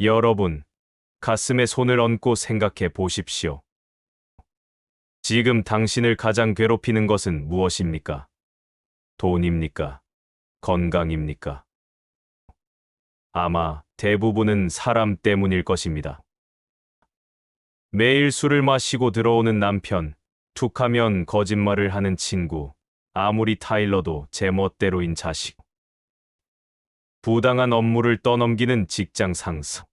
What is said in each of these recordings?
여러분, 가슴에 손을 얹고 생각해 보십시오. 지금 당신을 가장 괴롭히는 것은 무엇입니까? 돈입니까? 건강입니까? 아마 대부분은 사람 때문일 것입니다. 매일 술을 마시고 들어오는 남편, 툭하면 거짓말을 하는 친구, 아무리 타일러도 제멋대로인 자식, 부당한 업무를 떠넘기는 직장 상사.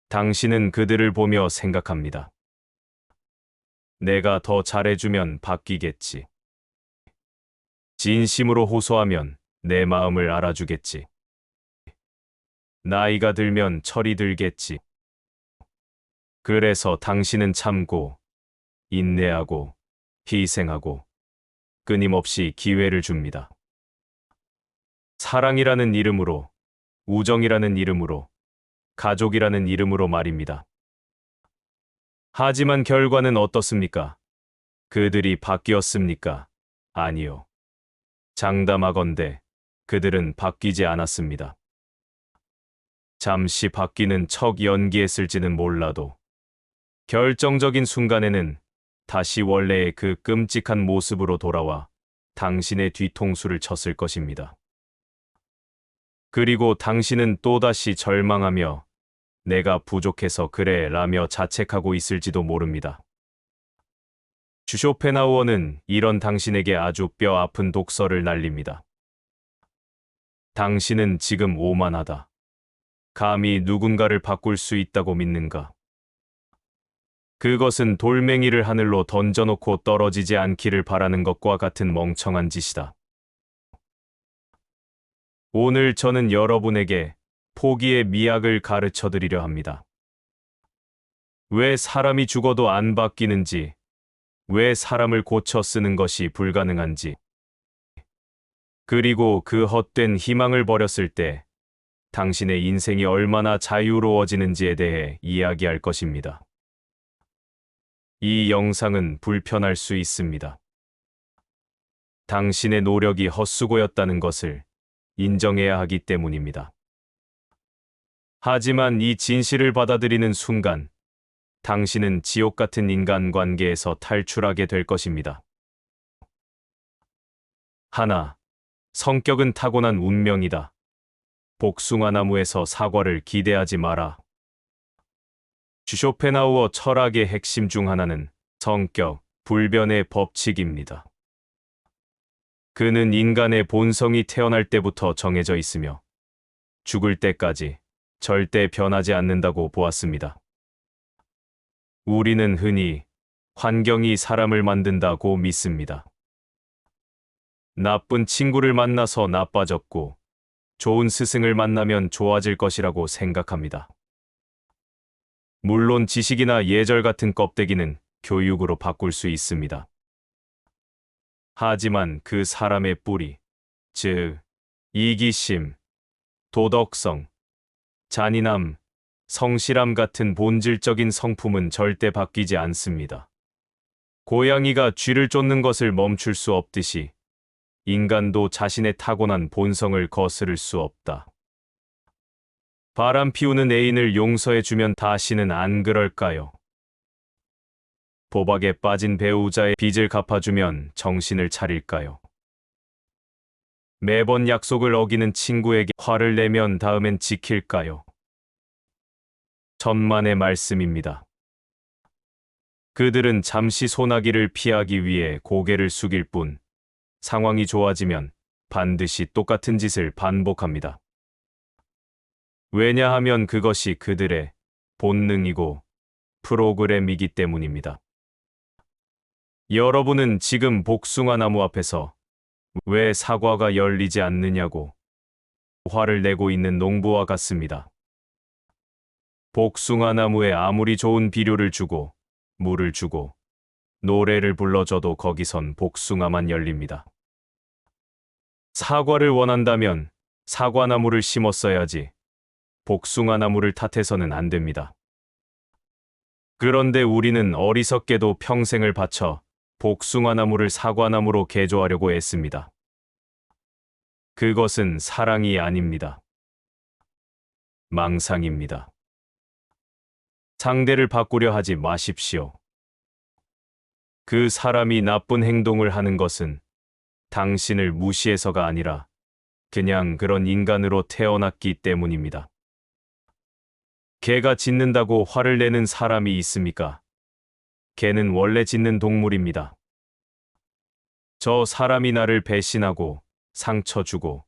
당신은 그들을 보며 생각합니다. 내가 더 잘해주면 바뀌겠지. 진심으로 호소하면 내 마음을 알아주겠지. 나이가 들면 철이 들겠지. 그래서 당신은 참고, 인내하고, 희생하고, 끊임없이 기회를 줍니다. 사랑이라는 이름으로, 우정이라는 이름으로, 가족이라는 이름으로 말입니다. 하지만 결과는 어떻습니까? 그들이 바뀌었습니까? 아니요. 장담하건대 그들은 바뀌지 않았습니다. 잠시 바뀌는 척 연기했을지는 몰라도 결정적인 순간에는 다시 원래의 그 끔찍한 모습으로 돌아와 당신의 뒤통수를 쳤을 것입니다. 그리고 당신은 또다시 절망하며 내가 부족해서 그래 라며 자책하고 있을지도 모릅니다. 쇼펜하우어는 이런 당신에게 아주 뼈 아픈 독서를 날립니다. 당신은 지금 오만하다. 감히 누군가를 바꿀 수 있다고 믿는가? 그것은 돌멩이를 하늘로 던져놓고 떨어지지 않기를 바라는 것과 같은 멍청한 짓이다. 오늘 저는 여러분에게 포기의 미학을 가르쳐 드리려 합니다. 왜 사람이 죽어도 안 바뀌는지, 왜 사람을 고쳐 쓰는 것이 불가능한지, 그리고 그 헛된 희망을 버렸을 때 당신의 인생이 얼마나 자유로워지는지에 대해 이야기할 것입니다. 이 영상은 불편할 수 있습니다. 당신의 노력이 헛수고였다는 것을 인정해야 하기 때문입니다. 하지만 이 진실을 받아들이는 순간, 당신은 지옥 같은 인간관계에서 탈출하게 될 것입니다. 하나, 성격은 타고난 운명이다. 복숭아 나무에서 사과를 기대하지 마라. 쇼펜하우어 철학의 핵심 중 하나는 성격, 불변의 법칙입니다. 그는 인간의 본성이 태어날 때부터 정해져 있으며 죽을 때까지 절대 변하지 않는다고 보았습니다. 우리는 흔히 환경이 사람을 만든다고 믿습니다. 나쁜 친구를 만나서 나빠졌고 좋은 스승을 만나면 좋아질 것이라고 생각합니다. 물론 지식이나 예절 같은 껍데기는 교육으로 바꿀 수 있습니다. 하지만 그 사람의 뿌리, 즉 이기심, 도덕성, 잔인함, 성실함 같은 본질적인 성품은 절대 바뀌지 않습니다. 고양이가 쥐를 쫓는 것을 멈출 수 없듯이 인간도 자신의 타고난 본성을 거스를 수 없다. 바람 피우는 애인을 용서해주면 다시는 안 그럴까요? 도박에 빠진 배우자의 빚을 갚아주면 정신을 차릴까요? 매번 약속을 어기는 친구에게 화를 내면 다음엔 지킬까요? 천만의 말씀입니다. 그들은 잠시 소나기를 피하기 위해 고개를 숙일 뿐, 상황이 좋아지면 반드시 똑같은 짓을 반복합니다. 왜냐하면 그것이 그들의 본능이고 프로그램이기 때문입니다. 여러분은 지금 복숭아 나무 앞에서 왜 사과가 열리지 않느냐고 화를 내고 있는 농부와 같습니다. 복숭아 나무에 아무리 좋은 비료를 주고 물을 주고 노래를 불러줘도 거기선 복숭아만 열립니다. 사과를 원한다면 사과나무를 심었어야지 복숭아 나무를 탓해서는 안 됩니다. 그런데 우리는 어리석게도 평생을 바쳐 복숭아 나무를 사과나무로 개조하려고 애씁니다. 그것은 사랑이 아닙니다. 망상입니다. 상대를 바꾸려 하지 마십시오. 그 사람이 나쁜 행동을 하는 것은 당신을 무시해서가 아니라 그냥 그런 인간으로 태어났기 때문입니다. 개가 짖는다고 화를 내는 사람이 있습니까? 개는 원래 짖는 동물입니다. 저 사람이 나를 배신하고 상처 주고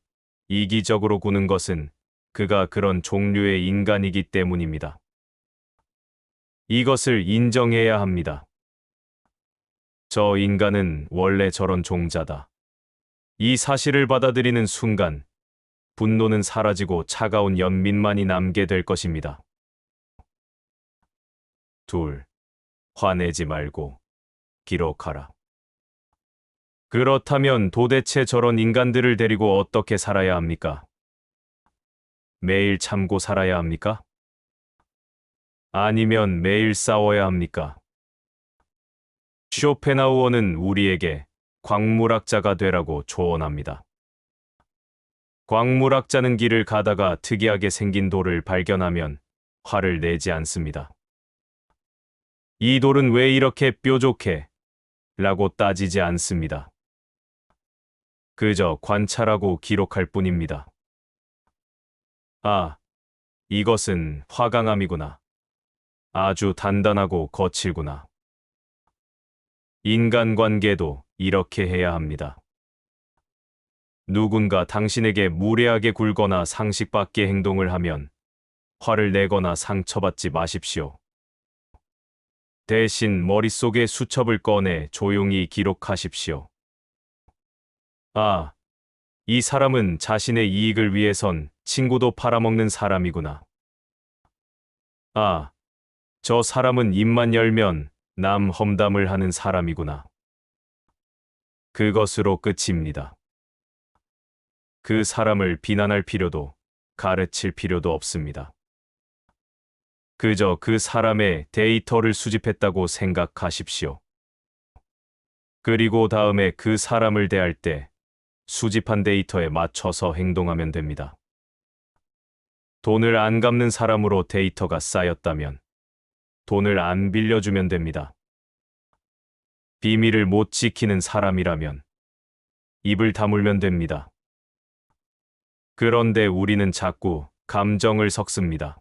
이기적으로 구는 것은 그가 그런 종류의 인간이기 때문입니다. 이것을 인정해야 합니다. 저 인간은 원래 저런 종자다. 이 사실을 받아들이는 순간 분노는 사라지고 차가운 연민만이 남게 될 것입니다. 둘, 화내지 말고 기록하라. 그렇다면 도대체 저런 인간들을 데리고 어떻게 살아야 합니까? 매일 참고 살아야 합니까? 아니면 매일 싸워야 합니까? 쇼펜하우어는 우리에게 광물학자가 되라고 조언합니다. 광물학자는 길을 가다가 특이하게 생긴 돌을 발견하면 화를 내지 않습니다. 이 돌은 왜 이렇게 뾰족해? 라고 따지지 않습니다. 그저 관찰하고 기록할 뿐입니다. 아, 이것은 화강암이구나. 아주 단단하고 거칠구나. 인간관계도 이렇게 해야 합니다. 누군가 당신에게 무례하게 굴거나 상식 밖의 행동을 하면 화를 내거나 상처받지 마십시오. 대신 머릿속에 수첩을 꺼내 조용히 기록하십시오. 아, 이 사람은 자신의 이익을 위해선 친구도 팔아먹는 사람이구나. 아, 저 사람은 입만 열면 남 험담을 하는 사람이구나. 그것으로 끝입니다. 그 사람을 비난할 필요도 가르칠 필요도 없습니다. 그저 그 사람의 데이터를 수집했다고 생각하십시오. 그리고 다음에 그 사람을 대할 때 수집한 데이터에 맞춰서 행동하면 됩니다. 돈을 안 갚는 사람으로 데이터가 쌓였다면 돈을 안 빌려주면 됩니다. 비밀을 못 지키는 사람이라면 입을 다물면 됩니다. 그런데 우리는 자꾸 감정을 섞습니다.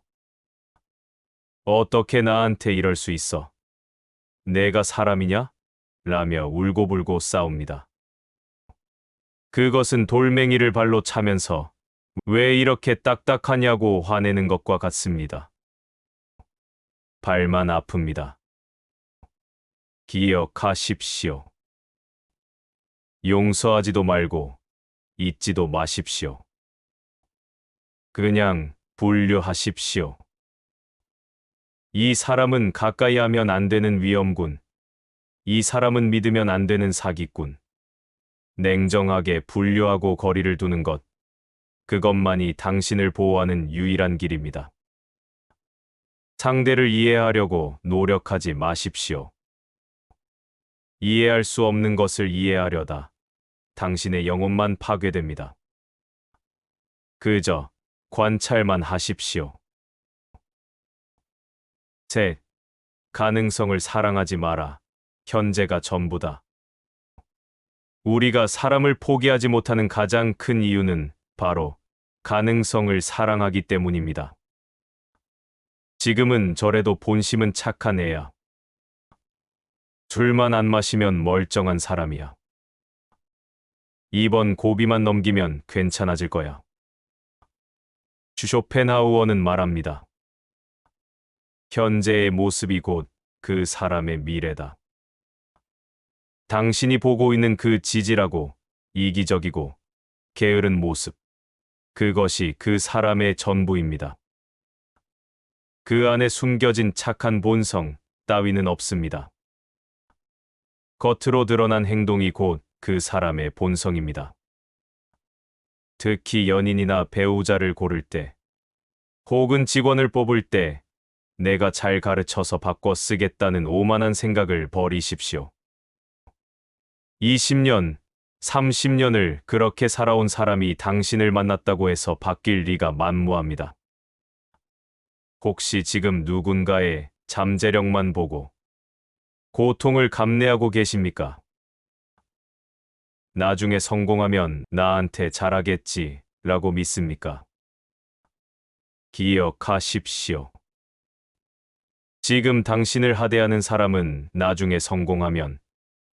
어떻게 나한테 이럴 수 있어? 내가 사람이냐? 라며 울고불고 싸웁니다. 그것은 돌멩이를 발로 차면서 왜 이렇게 딱딱하냐고 화내는 것과 같습니다. 발만 아픕니다. 기억하십시오. 용서하지도 말고 잊지도 마십시오. 그냥 분류하십시오. 이 사람은 가까이 하면 안 되는 위험군. 이 사람은 믿으면 안 되는 사기꾼. 냉정하게 분류하고 거리를 두는 것. 그것만이 당신을 보호하는 유일한 길입니다. 상대를 이해하려고 노력하지 마십시오. 이해할 수 없는 것을 이해하려다 당신의 영혼만 파괴됩니다. 그저 관찰만 하십시오. 셋. 가능성을 사랑하지 마라. 현재가 전부다. 우리가 사람을 포기하지 못하는 가장 큰 이유는 바로 가능성을 사랑하기 때문입니다. 지금은 저래도 본심은 착한 애야. 술만 안 마시면 멀쩡한 사람이야. 이번 고비만 넘기면 괜찮아질 거야. 쇼펜하우어는 말합니다. 현재의 모습이 곧 그 사람의 미래다. 당신이 보고 있는 그 지질하고 이기적이고 게으른 모습, 그것이 그 사람의 전부입니다. 그 안에 숨겨진 착한 본성 따위는 없습니다. 겉으로 드러난 행동이 곧 그 사람의 본성입니다. 특히 연인이나 배우자를 고를 때, 혹은 직원을 뽑을 때 내가 잘 가르쳐서 바꿔 쓰겠다는 오만한 생각을 버리십시오. 20년, 30년을 그렇게 살아온 사람이 당신을 만났다고 해서 바뀔 리가 만무합니다. 혹시 지금 누군가의 잠재력만 보고 고통을 감내하고 계십니까? 나중에 성공하면 나한테 잘하겠지 라고 믿습니까? 기억하십시오. 지금 당신을 하대하는 사람은 나중에 성공하면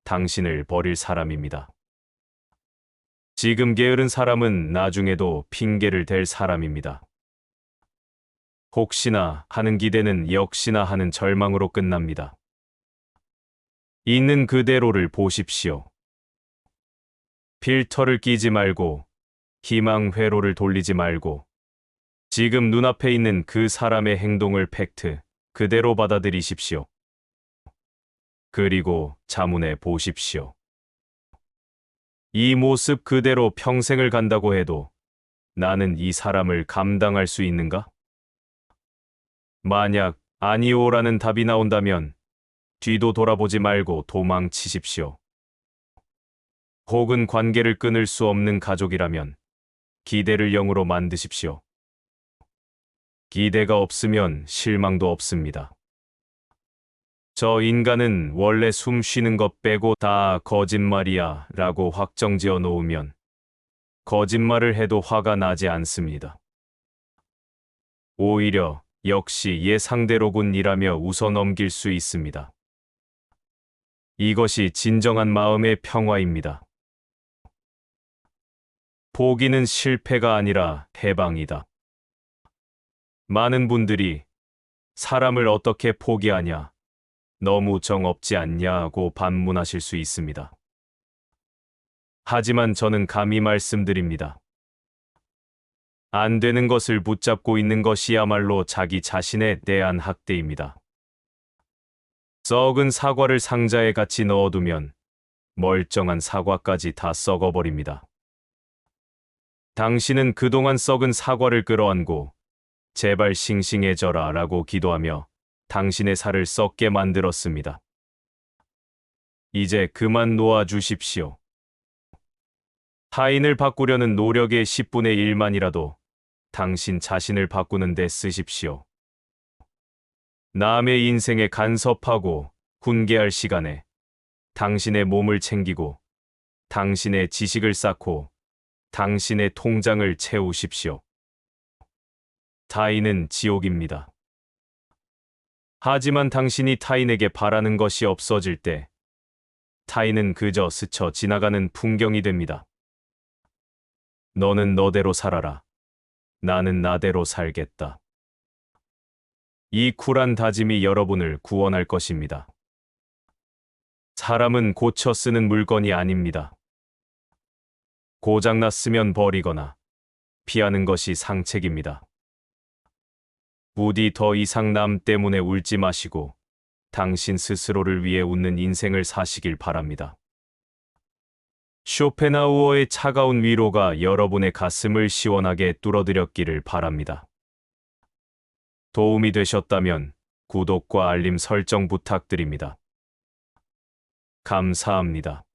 당신을 버릴 사람입니다. 지금 게으른 사람은 나중에도 핑계를 댈 사람입니다. 혹시나 하는 기대는 역시나 하는 절망으로 끝납니다. 있는 그대로를 보십시오. 필터를 끼지 말고 희망 회로를 돌리지 말고 지금 눈앞에 있는 그 사람의 행동을 팩트 그대로 받아들이십시오. 그리고 자문해 보십시오. 이 모습 그대로 평생을 간다고 해도 나는 이 사람을 감당할 수 있는가? 만약 아니오라는 답이 나온다면 뒤도 돌아보지 말고 도망치십시오. 혹은 관계를 끊을 수 없는 가족이라면 기대를 0으로 만드십시오. 기대가 없으면 실망도 없습니다. 저 인간은 원래 숨 쉬는 것 빼고 다 거짓말이야 라고 확정지어 놓으면 거짓말을 해도 화가 나지 않습니다. 오히려 역시 예상대로군 이라며 웃어 넘길 수 있습니다. 이것이 진정한 마음의 평화입니다. 포기는 실패가 아니라 해방이다. 많은 분들이 사람을 어떻게 포기하냐, 너무 정없지 않냐고 반문하실 수 있습니다. 하지만 저는 감히 말씀드립니다. 안 되는 것을 붙잡고 있는 것이야말로 자기 자신에 대한 학대입니다. 썩은 사과를 상자에 같이 넣어두면 멀쩡한 사과까지 다 썩어버립니다. 당신은 그동안 썩은 사과를 끌어안고 제발 싱싱해져라 라고 기도하며 당신의 살을 썩게 만들었습니다. 이제 그만 놓아주십시오. 타인을 바꾸려는 노력의 10분의 1만이라도 당신 자신을 바꾸는 데 쓰십시오. 남의 인생에 간섭하고 훈계할 시간에 당신의 몸을 챙기고 당신의 지식을 쌓고 당신의 통장을 채우십시오. 타인은 지옥입니다. 하지만 당신이 타인에게 바라는 것이 없어질 때 타인은 그저 스쳐 지나가는 풍경이 됩니다. 너는 너대로 살아라. 나는 나대로 살겠다. 이 쿨한 다짐이 여러분을 구원할 것입니다. 사람은 고쳐 쓰는 물건이 아닙니다. 고장났으면 버리거나 피하는 것이 상책입니다. 부디 더 이상 남 때문에 울지 마시고 당신 스스로를 위해 웃는 인생을 사시길 바랍니다. 쇼펜하우어의 차가운 위로가 여러분의 가슴을 시원하게 뚫어드렸기를 바랍니다. 도움이 되셨다면 구독과 알림 설정 부탁드립니다. 감사합니다.